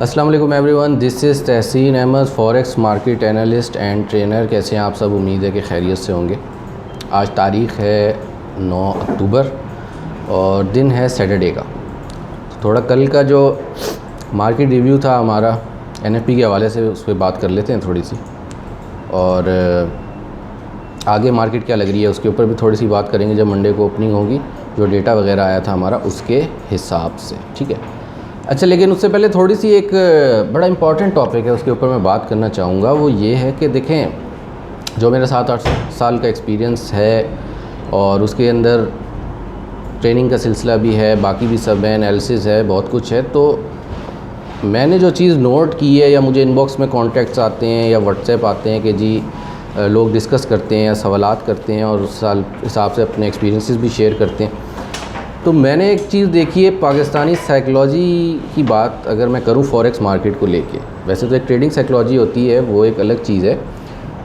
अस्सलाम वालेकुम everyone, this is Tahseen Ahmad, forex market analyst and trainer. कैसे हैं आप सब? उम्मीद है कि खैरियत से होंगे। आज तारीख़ है 9 अक्टूबर और दिन है सैटरडे का। थोड़ा कल का जो मार्केट रिव्यू था हमारा एनएफपी के हवाले से, उस पर बात कर लेते हैं थोड़ी सी, और आगे मार्केट क्या लग रही है उसके ऊपर भी थोड़ी सी बात करेंगे जब मंडे को ओपनिंग होगी, जो डेटा वगैरह आया था हमारा उसके हिसाब से। ठीक है, अच्छा, लेकिन उससे पहले थोड़ी सी एक बड़ा इम्पॉर्टेंट टॉपिक है, उसके ऊपर मैं बात करना चाहूँगा। वो ये है कि देखें, जो मेरा 7-8 साल का एक्सपीरियंस है और उसके अंदर ट्रेनिंग का सिलसिला भी है, बाकी भी सब है, एनालिसिस है, बहुत कुछ है। तो मैंने जो चीज़ नोट की है, या मुझे इनबॉक्स में कॉन्टैक्ट्स आते हैं या व्हाट्सएप आते हैं कि जी लोग डिस्कस करते हैं या सवालात करते हैं और उस साल हिसाब से अपने एक्सपीरियंसेस भी शेयर करते हैं। तो मैंने एक चीज़ देखी है, पाकिस्तानी साइकोलॉजी की बात अगर मैं करूं फॉरेक्स मार्केट को लेके, वैसे तो एक ट्रेडिंग साइकोलॉजी होती है, वो एक अलग चीज़ है,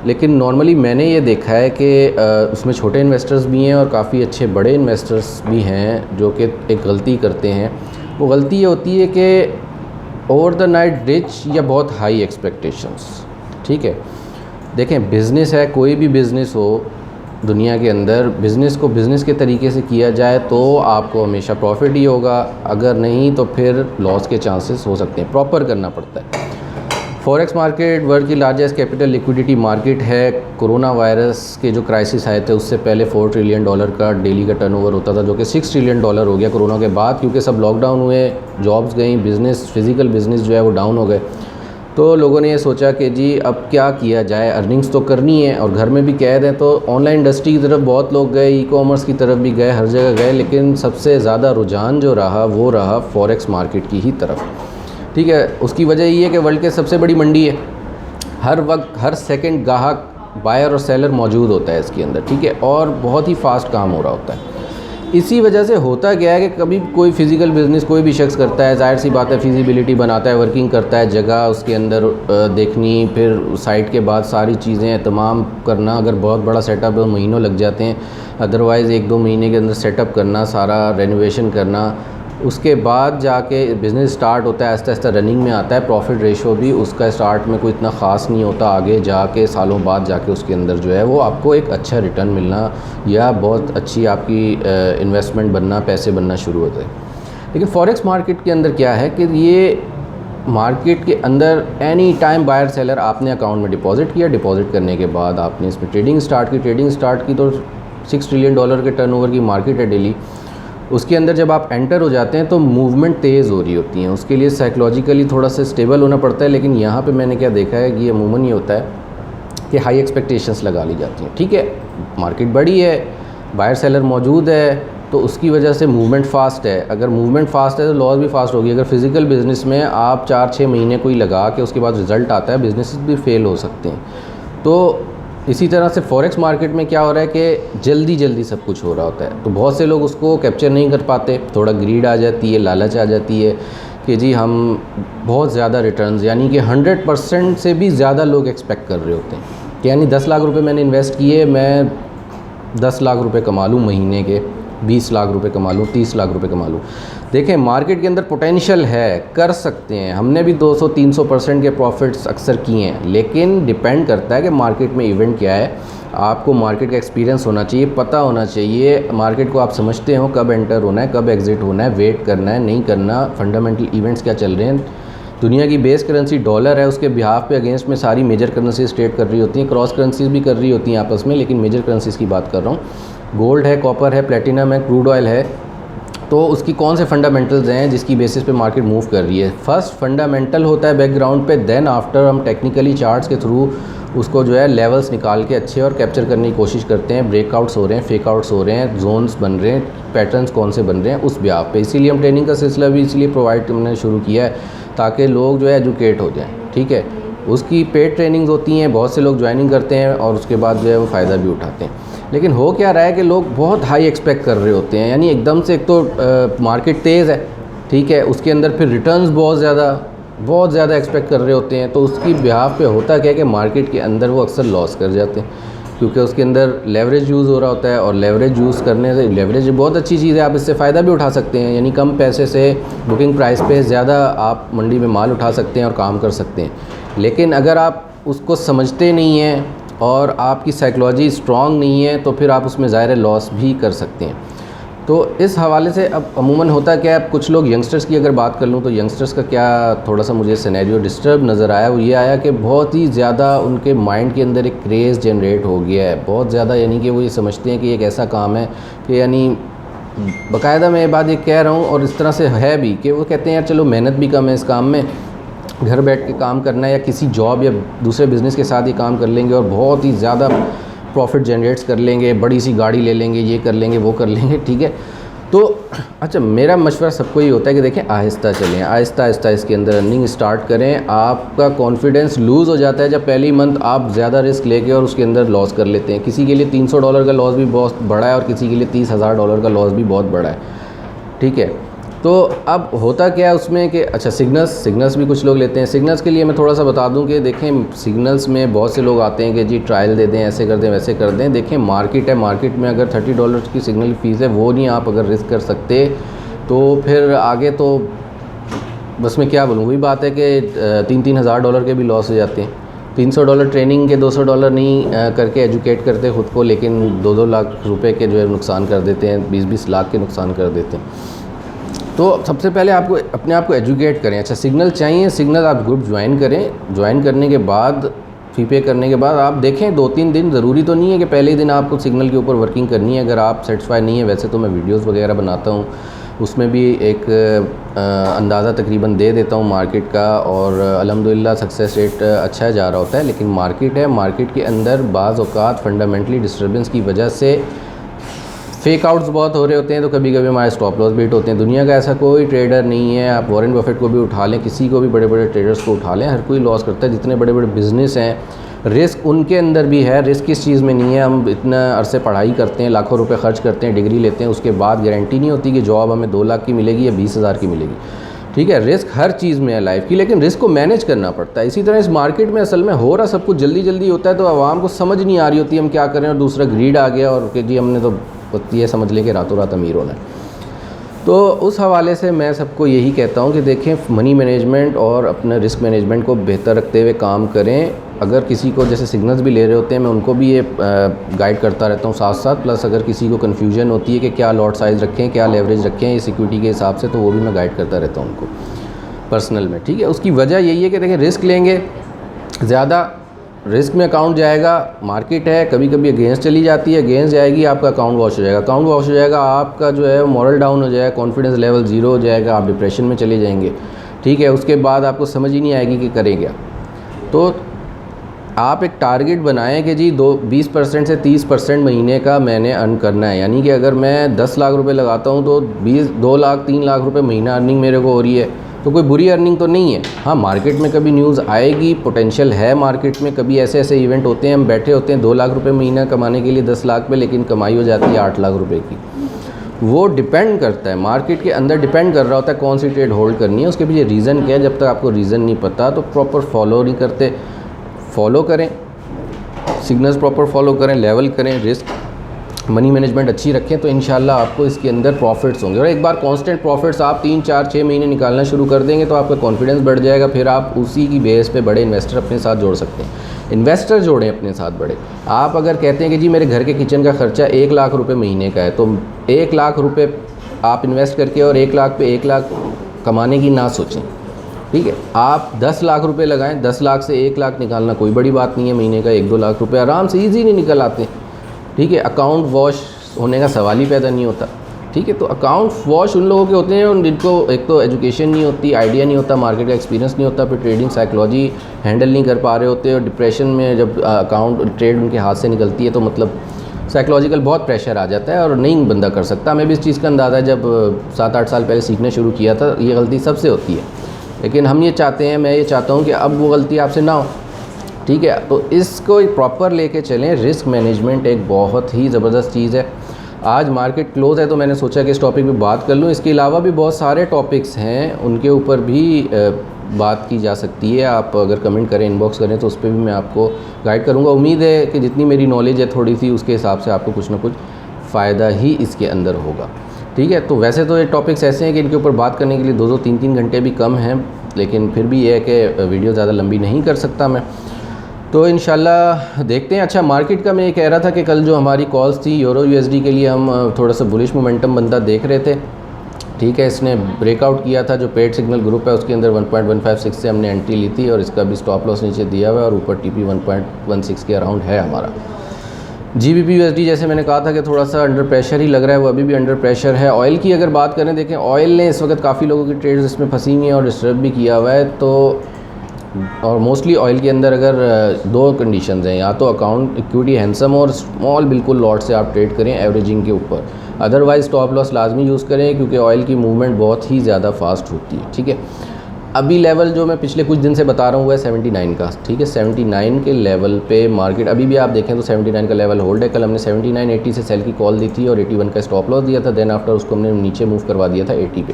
लेकिन नॉर्मली मैंने ये देखा है कि उसमें छोटे इन्वेस्टर्स भी हैं और काफ़ी अच्छे बड़े इन्वेस्टर्स भी हैं जो कि एक गलती करते हैं। वो गलती ये होती है कि ओवर द नाइट रिच या बहुत हाई एक्सपेक्टेशंस। ठीक है, देखें, बिज़नेस है, कोई भी बिज़नेस हो दुनिया के अंदर, बिज़नेस को बिज़नेस के तरीके से किया जाए तो आपको हमेशा प्रॉफिट ही होगा, अगर नहीं तो फिर लॉस के चांसेस हो सकते हैं। प्रॉपर करना पड़ता है। फॉरेक्स मार्केट वर्ल्ड की लार्जेस्ट कैपिटल लिक्विडिटी मार्केट है। कोरोना वायरस के जो क्राइसिस आए थे उससे पहले $4 ट्रिलियन का डेली का टर्नओवर होता था, जो कि $6 ट्रिलियन हो गया कोरोना के बाद, क्योंकि सब लॉकडाउन हुए, जॉब्स गई, बिज़नेस, फिज़िकल बिज़नेस जो है वो डाउन हो गए। तो लोगों ने ये सोचा कि जी अब क्या किया जाए, अर्निंग्स तो करनी है और घर में भी कैद हैं, तो ऑनलाइन इंडस्ट्री की तरफ बहुत लोग गए, ई कॉमर्स की तरफ भी गए, हर जगह गए, लेकिन सबसे ज़्यादा रुझान जो रहा वो रहा फॉरेक्स मार्केट की ही तरफ। ठीक है, उसकी वजह ये है कि वर्ल्ड के सबसे बड़ी मंडी है, हर वक्त हर सेकंड ग्राहक, बायर और सेलर मौजूद होता है इसके अंदर। ठीक है, और बहुत ही फास्ट काम हो रहा होता है। इसी वजह से होता क्या है कि कभी कोई फ़िज़िकल बिज़नेस कोई भी शख्स करता है, ज़ाहिर सी बात है, फिजिबिलिटी बनाता है, वर्किंग करता है, जगह उसके अंदर देखनी, फिर साइट के बाद सारी चीज़ें तमाम करना, अगर बहुत बड़ा सेटअप है महीनों लग जाते हैं, अदरवाइज़ 1-2 महीने के अंदर सेटअप करना, सारा रेनोवेशन करना, उसके बाद जाके बिज़नेस स्टार्ट होता है, आहिस्ता आहिस्ता रनिंग में आता है। प्रॉफिट रेशो भी उसका स्टार्ट में कोई इतना ख़ास नहीं होता, आगे जाके सालों बाद जाके उसके अंदर जो है वो आपको एक अच्छा रिटर्न मिलना या बहुत अच्छी आपकी इन्वेस्टमेंट बनना, पैसे बनना शुरू होते हैं। लेकिन फॉरेक्स मार्केट के अंदर क्या है कि ये मार्केट के अंदर एनी टाइम बायर सेलर, आपने अकाउंट में डिपॉजिट किया, डिपॉजिट करने के बाद आपने इसमें ट्रेडिंग स्टार्ट की तो $6 ट्रिलियन के टर्नओवर की मार्केट है डेली। उसके अंदर जब आप एंटर हो जाते हैं तो मूवमेंट तेज़ हो रही होती हैं, उसके लिए साइकोलॉजिकली थोड़ा सा स्टेबल होना पड़ता है। लेकिन यहाँ पे मैंने क्या देखा है कि ये अमूमन ये होता है कि हाई एक्सपेक्टेशंस लगा ली जाती हैं। ठीक है, मार्केट बड़ी है, बायर सेलर मौजूद है, तो उसकी वजह से मूवमेंट फ़ास्ट है। अगर मूवमेंट फ़ास्ट है तो लॉस भी फास्ट होगी। अगर फिज़िकल बिज़नेस में आप 4-6 महीने कोई लगा के उसके बाद रिज़ल्ट आता है, बिजनेस भी फेल हो सकते हैं। तो इसी तरह से फॉरेक्स मार्केट में क्या हो रहा है कि जल्दी सब कुछ हो रहा होता है, तो बहुत से लोग उसको कैप्चर नहीं कर पाते, थोड़ा ग्रीड आ जाती है, लालच आ जाती है कि जी हम बहुत ज़्यादा रिटर्न्स, यानी कि 100% से भी ज़्यादा लोग एक्सपेक्ट कर रहे होते हैं कि यानी 10 लाख रुपए मैंने इन्वेस्ट किए, मैं 10 लाख रुपए कमा लूँ महीने के, 20 लाख रुपए कमा लूँ, 30 लाख रुपए कमा लूँ। देखें, मार्केट के अंदर पोटेंशियल है, कर सकते हैं, हमने भी 200-300% के प्रॉफिट्स अक्सर किए हैं, लेकिन डिपेंड करता है कि मार्केट में इवेंट क्या है। आपको मार्केट का एक्सपीरियंस होना चाहिए, पता होना चाहिए, मार्केट को आप समझते हो कब एंटर होना है, कब एग्ज़िट होना है, वेट करना है, नहीं करना, फंडामेंटल इवेंट्स क्या चल रहे हैं। दुनिया की बेस करेंसी डॉलर है, उसके बिहाफ पे अगेंस्ट में सारी मेजर करेंसीज ट्रेड कर रही होती हैं, क्रॉस करेंसीज भी कर रही होती हैं आपस में, लेकिन मेजर करेंसीज की बात कर रहा हूँ। गोल्ड है, कॉपर है, प्लेटिनम है, क्रूड ऑयल है, तो उसकी कौन से फंडामेंटल्स हैं जिसकी बेसिस पे मार्केट मूव कर रही है। फर्स्ट फंडामेंटल होता है बैकग्राउंड पे, देन आफ्टर हम टेक्निकली चार्ट्स के थ्रू उसको जो है लेवल्स निकाल के अच्छे और कैप्चर करने की कोशिश करते हैं। ब्रेकआउट्स हो रहे हैं, फेकआउट्स हो रहे हैं, जोन्स बन रहे हैं, पैटर्न्स कौन से बन रहे हैं, उस ब्याह पे। इसीलिए हम ट्रेनिंग का सिलसिला भी इसलिए प्रोवाइड हमने शुरू किया है ताकि लोग जो है एजुकेट हो जाएँ। ठीक है, उसकी पेड ट्रेनिंग्स होती हैं, बहुत से लोग ज्वाइनिंग करते हैं और उसके बाद जो है वो फ़ायदा भी उठाते हैं। लेकिन हो क्या रहा है कि लोग बहुत हाई एक्सपेक्ट कर रहे होते हैं, यानी एकदम से एक तो मार्केट तेज़ है, ठीक है, उसके अंदर फिर रिटर्न्स बहुत ज़्यादा एक्सपेक्ट कर रहे होते हैं, तो उसकी बिहाफ पे होता क्या है कि मार्केट के अंदर वो अक्सर लॉस कर जाते हैं। क्योंकि उसके अंदर लेवरेज यूज़ हो रहा होता है, और लेवरेज यूज़ करने से, लेवरेज बहुत अच्छी चीज़ है, आप इससे फ़ायदा भी उठा सकते हैं, यानी कम पैसे से बुकिंग प्राइस पे ज़्यादा आप मंडी में माल उठा सकते हैं और काम कर सकते हैं। लेकिन अगर आप उसको समझते नहीं हैं और आपकी साइकोलॉजी स्ट्रॉन्ग नहीं है तो फिर आप उसमें ज़ाहिर लॉस भी कर सकते हैं। तो इस हवाले से अब अमूमन होता क्या है, अब कुछ लोग यंगस्टर्स की अगर बात कर लूँ तो यंगस्टर्स का क्या थोड़ा सा मुझे सिनेरियो डिस्टर्ब नज़र आया, वो ये आया कि बहुत ही ज़्यादा उनके माइंड के अंदर एक क्रेज़ जनरेट हो गया है बहुत ज़्यादा, यानी कि वो ये समझते हैं कि एक ऐसा काम है कि यानी बाकायदा मैं ये बात ये कह रहा हूँ और इस तरह से है भी कि वो कहते हैं यार चलो मेहनत भी कम है इस काम में, घर बैठ के काम करना है या किसी जॉब या दूसरे बिज़नेस के साथ ये काम कर लेंगे और बहुत ही ज़्यादा प्रॉफिट जनरेट्स कर लेंगे, बड़ी सी गाड़ी ले लेंगे, ये कर लेंगे, वो कर लेंगे, ठीक है। तो अच्छा, मेरा मशवरा सबको ये होता है कि देखें आहिस्ता चलें, आहिस्ता आहिस्ता इसके अंदर रनिंग स्टार्ट करें। आपका कॉन्फिडेंस लूज़ हो जाता है जब पहली मंथ आप ज़्यादा रिस्क लेके और उसके अंदर लॉस कर लेते हैं। किसी के लिए $300 का लॉस भी बहुत बड़ा है और किसी के लिए $30,000 का लॉस भी बहुत बड़ा है, ठीक है। तो अब होता क्या है उसमें कि अच्छा सिग्नल्स भी कुछ लोग लेते हैं। सिग्नल्स के लिए मैं थोड़ा सा बता दूं कि देखें सिग्नल्स में बहुत से लोग आते हैं कि जी ट्रायल दे दें, ऐसे कर दें, वैसे कर दें। देखें मार्केट है, मार्केट में अगर $30 की सिग्नल फ़ीस है वो नहीं आप अगर रिस्क कर सकते तो फिर आगे तो बस मैं क्या बोलूँ, वही बात है कि $3,000 के भी लॉस हो जाते हैं। $300 ट्रेनिंग के $200 नहीं करके एजुकेट करते ख़ुद को, लेकिन 2-2 लाख रुपए के जो है नुकसान कर देते हैं, 20-20 लाख के नुकसान कर देते हैं। तो सबसे पहले आपको अपने आप को एजुकेट करें। अच्छा सिग्नल चाहिए, सिग्नल आप ग्रुप ज्वाइन करें, ज्वाइन करने के बाद फ़ी पे करने के बाद आप देखें 2-3 दिन, ज़रूरी तो नहीं है कि पहले ही दिन आपको सिग्नल के ऊपर वर्किंग करनी है। अगर आप सेटिस्फाई नहीं है, वैसे तो मैं वीडियोस वगैरह बनाता हूँ, उसमें भी एक अंदाज़ा तकरीबन दे देता हूँ मार्केट का, और अल्हम्दुलिल्लाह सक्सेस रेट अच्छा जा रहा होता है। लेकिन मार्केट है, मार्केट के अंदर बाज़ औक़ात फंडामेंटली डिस्टर्बेंस की वजह से फेक आउट्स बहुत हो रहे होते हैं, तो कभी कभी हमारे स्टॉप लॉस बीट होते हैं। दुनिया का ऐसा कोई ट्रेडर नहीं है, आप वॉरेन बफेट को भी उठा लें, किसी को भी, बड़े बड़े ट्रेडर्स को उठा लें, हर कोई लॉस करता है। जितने बड़े बड़े बिज़नेस हैं, रिस्क उनके अंदर भी है। रिस्क किस चीज़ में नहीं है, हम इतना अरसे पढ़ाई करते हैं, लाखों रुपए खर्च करते हैं, डिग्री लेते हैं, उसके बाद गारंटी नहीं होती कि जॉब हमें 2 लाख की मिलेगी या 20,000 की मिलेगी, ठीक है। रिस्क हर चीज़ में है लाइफ की, लेकिन रिस्क को मैनेज करना पड़ता है। इसी तरह इस मार्केट में असल में हो रहा सब कुछ जल्दी जल्दी होता है, तो आवाम को समझ नहीं आ रही होती हम क्या करें, और दूसरा ग्रीड आ गया और कि जी हमने तो ये समझ लें कि रातों रात अमीर होना है। तो उस हवाले से मैं सबको यही कहता हूँ कि देखें मनी मैनेजमेंट और अपने रिस्क मैनेजमेंट को बेहतर रखते हुए काम करें। अगर किसी को जैसे सिग्नल्स भी ले रहे होते हैं, मैं उनको भी ये गाइड करता रहता हूँ साथ साथ। प्लस अगर किसी को कन्फ्यूजन होती है कि क्या लॉट साइज़ रखें, क्या लेवरेज रखें इस इक्विटी के हिसाब से, तो वो भी मैं गाइड करता रहता हूँ उनको पर्सनल में, ठीक है। उसकी वजह यही है कि देखें रिस्क लेंगे, ज़्यादा रिस्क में अकाउंट जाएगा, मार्केट है कभी कभी अगेंस्ट चली जाती है, अगेंस्ट जाएगी आपका अकाउंट वॉश हो जाएगा, अकाउंट वॉश हो जाएगा आपका जो है मॉरल डाउन हो जाएगा, कॉन्फिडेंस लेवल 0 हो जाएगा, आप डिप्रेशन में चले जाएंगे, ठीक है। उसके बाद आपको समझ ही नहीं आएगी कि करें क्या। तो आप एक टारगेट बनाएं कि जी 20% से 30% महीने का मैंने अर्न करना है, यानी कि अगर मैं 10 लाख रुपए लगाता हूँ तो 2 लाख 3 लाख रुपए महीना अर्निंग मेरे को हो रही है, तो कोई बुरी अर्निंग तो नहीं है। हाँ, मार्केट में कभी न्यूज़ आएगी, पोटेंशियल है मार्केट में, कभी ऐसे ऐसे इवेंट होते हैं, हम बैठे होते हैं 2 लाख रुपए महीना कमाने के लिए 10 लाख पे, लेकिन कमाई हो जाती है 8 लाख रुपए की। वो डिपेंड करता है, मार्केट के अंदर डिपेंड कर रहा होता है कौन सी ट्रेड होल्ड करनी है, उसके पीछे रीज़न क्या है। जब तक आपको रीज़न नहीं पता तो प्रॉपर फॉलो नहीं करते। फॉलो करें, सिग्नल्स प्रॉपर फॉलो करें, लेवल करें, रिस्क मनी मैनेजमेंट अच्छी रखें, तो इंशाल्लाह आपको इसके अंदर प्रॉफिट्स होंगे। और एक बार कांस्टेंट प्रॉफिट्स आप 3, 4, 6 महीने निकालना शुरू कर देंगे तो आपका कॉन्फिडेंस बढ़ जाएगा। फिर आप उसी की बेस पे बड़े इन्वेस्टर अपने साथ जोड़ सकते हैं। इन्वेस्टर जोड़ें अपने साथ बड़े। आप अगर कहते हैं कि जी मेरे घर के किचन का खर्चा 1 लाख रुपये महीने का है, तो 1 लाख रुपये आप इन्वेस्ट करके और 1 लाख पे 1 लाख कमाने की ना सोचें, ठीक है। आप 10 लाख रुपए लगाएं, 10 लाख से 1 लाख निकालना कोई बड़ी बात नहीं है। महीने का 1-2 लाख रुपए आराम से ईजी नहीं निकल आते, ठीक है। अकाउंट वॉश होने का सवाल ही पैदा नहीं होता, ठीक है। तो अकाउंट वॉश उन लोगों के होते हैं जिनको एक तो एजुकेशन नहीं होती, आइडिया नहीं होता, मार्केट का एक्सपीरियंस नहीं होता, फिर ट्रेडिंग साइकोलॉजी हैंडल नहीं कर पा रहे होते, और डिप्रेशन में जब अकाउंट ट्रेड उनके हाथ से निकलती है तो मतलब साइकोलॉजिकल बहुत प्रेशर आ जाता है और नहीं बंदा कर सकता। हमें भी इस चीज़ का अंदाज़ा जब 7-8 साल पहले सीखना शुरू किया था, ये गलती सबसे होती है। लेकिन हम ये चाहते हैं, मैं ये चाहता हूँ कि अब वो गलती आपसे ना हो, ठीक है। तो इसको प्रॉपर लेके चलें। रिस्क मैनेजमेंट एक बहुत ही ज़बरदस्त चीज़ है। आज मार्केट क्लोज़ है तो मैंने सोचा कि इस टॉपिक पे बात कर लूँ। इसके अलावा भी बहुत सारे टॉपिक्स हैं, उनके ऊपर भी बात की जा सकती है, आप अगर कमेंट करें, इनबॉक्स करें तो उस पर भी मैं आपको गाइड करूँगा। उम्मीद है कि जितनी मेरी नॉलेज है थोड़ी सी, उसके हिसाब से आपको कुछ ना कुछ फ़ायदा ही इसके अंदर होगा। ठीक है, तो वैसे तो ये टॉपिक्स ऐसे हैं कि इनके ऊपर बात करने के लिए 2-2, 3-3 घंटे भी कम हैं, लेकिन फिर भी ये है कि वीडियो ज़्यादा लंबी नहीं कर सकता मैं, तो इंशाल्लाह देखते हैं। अच्छा, मार्केट का मैं ये कह रहा था कि कल जो हमारी कॉल्स थी यूरो यूएसडी के लिए, हम थोड़ा सा बुलिश मोमेंटम बनता देख रहे थे। ठीक है, इसने ब्रेकआउट किया था, जो पेड सिग्नल ग्रुप है उसके अंदर 1.156 से हमने एंट्री ली थी और इसका भी स्टॉप लॉस नीचे दिया हुआ है और ऊपर टीपी 1.16 के अराउंड है हमारा। जीबीपी यूएसडी जैसे मैंने कहा था कि थोड़ा सा अंडर प्रेशर ही लग रहा है, वो अभी भी अंडर प्रेशर है। ऑयल की अगर बात करें, देखें ऑयल ने इस वक्त काफ़ी लोगों की ट्रेड्स इसमें फंसी हुई हैं और डिस्टर्ब भी किया हुआ है। तो और मोस्टली ऑयल के अंदर अगर दो कंडीशंस हैं, या तो अकाउंट इक्विटी हैंडसम और स्मॉल बिल्कुल लॉट से आप ट्रेड करें एवरेजिंग के ऊपर, अदरवाइज़ स्टॉप लॉस लाजमी यूज़ करें क्योंकि ऑयल की मूवमेंट बहुत ही ज़्यादा फास्ट होती है। ठीक है, अभी लेवल जो मैं पिछले कुछ दिन से बता रहा हूँ वो है 79 का। ठीक है, 79 के लेवल पे मार्केट अभी भी आप देखें तो 79 का लेवल होल्ड है। कल हमने 79-80 से सेल की कॉल दी थी और 81 का स्टॉप लॉस दिया था, देन आफ्टर उसको हमने नीचे मूव करवा दिया था 80 पे।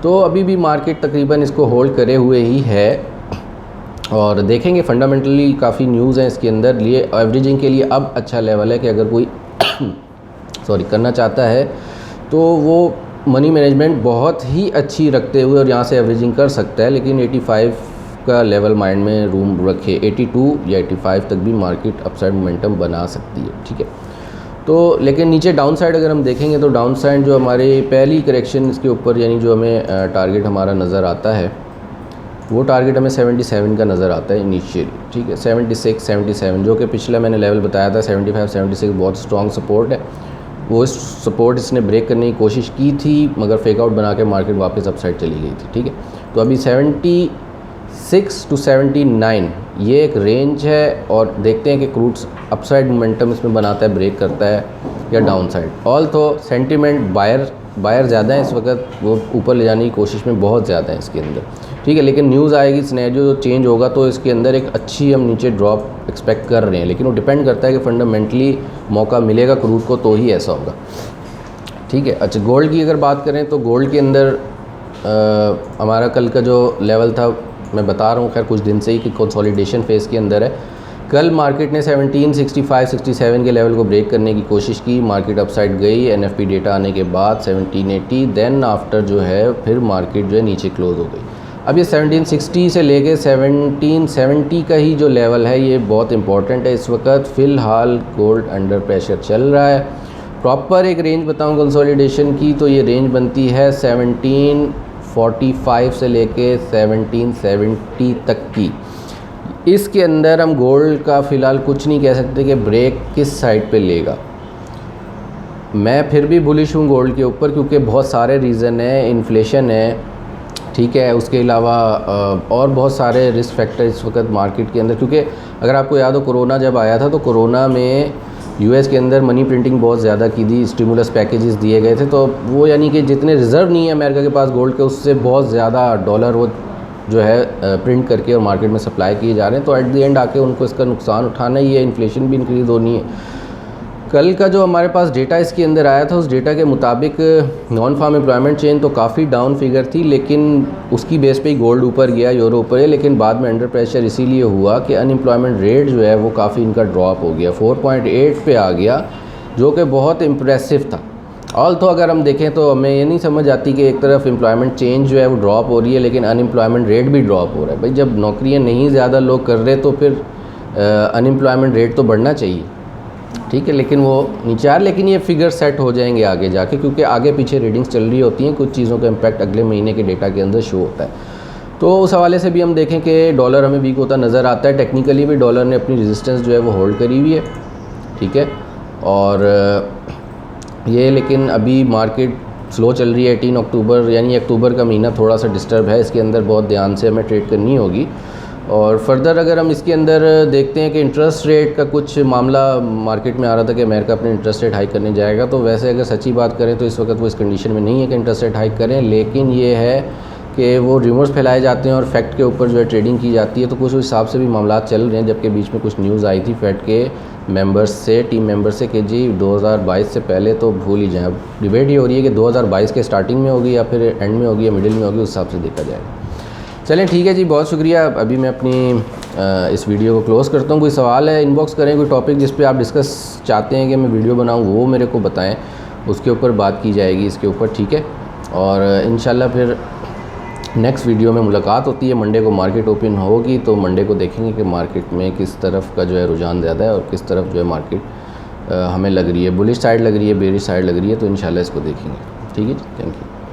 तो अभी भी मार्केट तकरीबन इसको होल्ड करे हुए ही है और देखेंगे फंडामेंटली काफ़ी न्यूज़ हैं इसके अंदर। लिए एवरेजिंग के लिए अब अच्छा लेवल है कि अगर कोई करना चाहता है तो वो मनी मैनेजमेंट बहुत ही अच्छी रखते हुए और यहाँ से एवरेजिंग कर सकता है, लेकिन 85 का लेवल माइंड में रूम रखे। 82 या 85 तक भी मार्केट अपसाइड मोमेंटम बना सकती है। ठीक है, तो लेकिन नीचे डाउन साइड अगर हम देखेंगे तो डाउन साइड जो हमारे पहली करेक्शन इसके ऊपर, यानी जो हमें टारगेट हमारा नज़र आता है वो टारगेट हमें 77 का नज़र आता है इनिशियली। ठीक है, 76, 77 जो कि पिछला मैंने लेवल बताया था 75, 76 बहुत स्ट्रॉन्ग सपोर्ट है। वो इस सपोर्ट इसने ब्रेक करने की कोशिश की थी मगर फेकआउट बना के मार्केट वापस अपसाइड चली गई थी। ठीक है, तो अभी 76 to 79 ये एक रेंज है और देखते हैं कि क्रूड अपसाइड मोमेंटम इसमें बनाता है, ब्रेक करता है या डाउन साइड। ऑल तो सेंटिमेंट बायर ज़्यादा है इस वक्त, वो ऊपर ले जाने की कोशिश में बहुत ज़्यादा है इसके अंदर। ठीक है, लेकिन न्यूज़ आएगी, सिनेरियो चेंज होगा तो इसके अंदर एक अच्छी हम नीचे ड्रॉप एक्सपेक्ट कर रहे हैं, लेकिन वो डिपेंड करता है कि फंडामेंटली मौका मिलेगा क्रूड को तो ही ऐसा होगा। ठीक है, अच्छा गोल्ड की अगर बात करें तो गोल्ड के अंदर हमारा कल का जो लेवल था मैं बता रहा हूँ खैर कुछ दिन से ही कि कंसोलिडेशन फेज़ के अंदर है। कल मार्केट ने 1765-67 के लेवल को ब्रेक करने की कोशिश की, मार्केट अपसाइड गई एनएफपी डेटा आने के बाद 1780, देन आफ्टर जो है फिर मार्केट जो है नीचे क्लोज हो गई। अब ये 1760 से लेके 1770 का ही जो लेवल है ये बहुत इंपॉर्टेंट है इस वक्त। फ़िलहाल गोल्ड अंडर प्रेशर चल रहा है। प्रॉपर एक रेंज बताऊँ कंसोलिडेशन की तो ये रेंज बनती है 1745 से लेके 1770 तक की। इसके अंदर हम गोल्ड का फ़िलहाल कुछ नहीं कह सकते कि ब्रेक किस साइड पे लेगा। मैं फिर भी बुलिश हूँ गोल्ड के ऊपर क्योंकि बहुत सारे रीज़न है, इन्फ्लेशन है, ठीक है, उसके अलावा और बहुत सारे रिस्क फैक्टर इस वक्त मार्केट के अंदर। क्योंकि अगर आपको याद हो कोरोना जब आया था तो कोरोना में यूएस के अंदर मनी प्रिंटिंग बहुत ज़्यादा की थी, स्टिमुलस पैकेजेस दिए गए थे, तो वो यानी कि जितने रिज़र्व नहीं है अमेरिका के पास गोल्ड के, उससे बहुत ज़्यादा डॉलर वो जो है प्रिंट करके और मार्केट में सप्लाई किए जा रहे हैं। तो एट द एंड आके उनको इसका नुकसान उठाना ही है, इन्फ्लेशन भी इंक्रीज़ होनी है। कल का जो हमारे पास डेटा इसके अंदर आया था उस डेटा के मुताबिक नॉन फार्म एम्प्लॉयमेंट चेन तो काफ़ी डाउन फिगर थी, लेकिन उसकी बेस पे ही गोल्ड ऊपर गया, यूरो ऊपर है, लेकिन बाद में अंडर प्रेशर इसीलिए हुआ कि अनएम्प्लॉयमेंट रेट जो है वो काफ़ी इनका ड्रॉप हो गया, 4.8 पे आ गया, जो कि बहुत इम्प्रेसिव था। ऑल तो अगर हम देखें तो हमें ये नहीं समझ आती कि एक तरफ एम्प्लॉयमेंट चेंज जो है वो ड्रॉप हो रही है लेकिन अनएम्प्लॉयमेंट रेट भी ड्रॉप हो रहा है। भाई जब नौकरियाँ नहीं ज़्यादा लोग कर रहे तो फिर अनएम्प्लॉयमेंट रेट तो बढ़ना चाहिए, ठीक है, लेकिन वो नीचे आ, लेकिन ये फिगर सेट हो जाएंगे आगे जाके क्योंकि आगे पीछे रीडिंग्स चल रही होती हैं, कुछ चीज़ों का इम्पैक्ट अगले महीने के डेटा के अंदर शो होता है। तो उस हवाले से भी हम देखें कि डॉलर हमें वीक होता नज़र आता है। टेक्निकली भी डॉलर ने अपनी रेजिस्टेंस जो है वो होल्ड करी हुई है, ठीक है, और ये लेकिन अभी मार्केट स्लो चल रही है। 18 अक्टूबर यानी अक्टूबर का महीना थोड़ा सा डिस्टर्ब है, इसके अंदर बहुत ध्यान से हमें ट्रेड करनी होगी। और फर्दर अगर हम इसके अंदर देखते हैं कि इंटरेस्ट रेट का कुछ मामला मार्केट में आ रहा था कि अमेरिका अपने इंटरेस्ट रेट हाइक करने जाएगा, तो वैसे अगर सच्ची बात करें तो इस वक्त वो इस कंडीशन में नहीं है कि इंटरेस्ट रेट हाइक करें, लेकिन ये है कि वो रिमोर्स फैलाए जाते हैं और फैक्ट के ऊपर जो है ट्रेडिंग की जाती है। तो कुछ उस हिसाब से भी मामला चल रहे हैं, जबकि बीच में कुछ न्यूज़ आई थी फेड के मेंबर्स से, टीम मेंबर्स से कि जी 2022 से पहले तो भूल ही जाएँ। अब डिबेट ये हो रही है कि 2022 के स्टार्टिंग में होगी या फिर एंड में होगी या मिडिल में होगी, उस हिसाब से देखा जाएगा। चलें ठीक है जी, बहुत शुक्रिया। अभी मैं अपनी इस वीडियो को क्लोज़ करता हूँ। कोई सवाल है इनबॉक्स करें, कोई टॉपिक जिस पे आप डिस्कस चाहते हैं कि मैं वीडियो बनाऊँ वो मेरे को बताएं, उसके ऊपर बात की जाएगी इसके ऊपर, ठीक है। और इंशाल्लाह फिर नेक्स्ट वीडियो में मुलाकात होती है। मंडे को मार्केट ओपन होगी तो मंडे को देखेंगे कि मार्केट में किस तरफ का जो है रुझान ज़्यादा है और किस तरफ जो है मार्केट हमें लग रही है, बुलिश साइड लग रही है, बेरिश साइड लग रही है, तो इंशाल्लाह इसको देखेंगे। ठीक है जी, थैंक यू।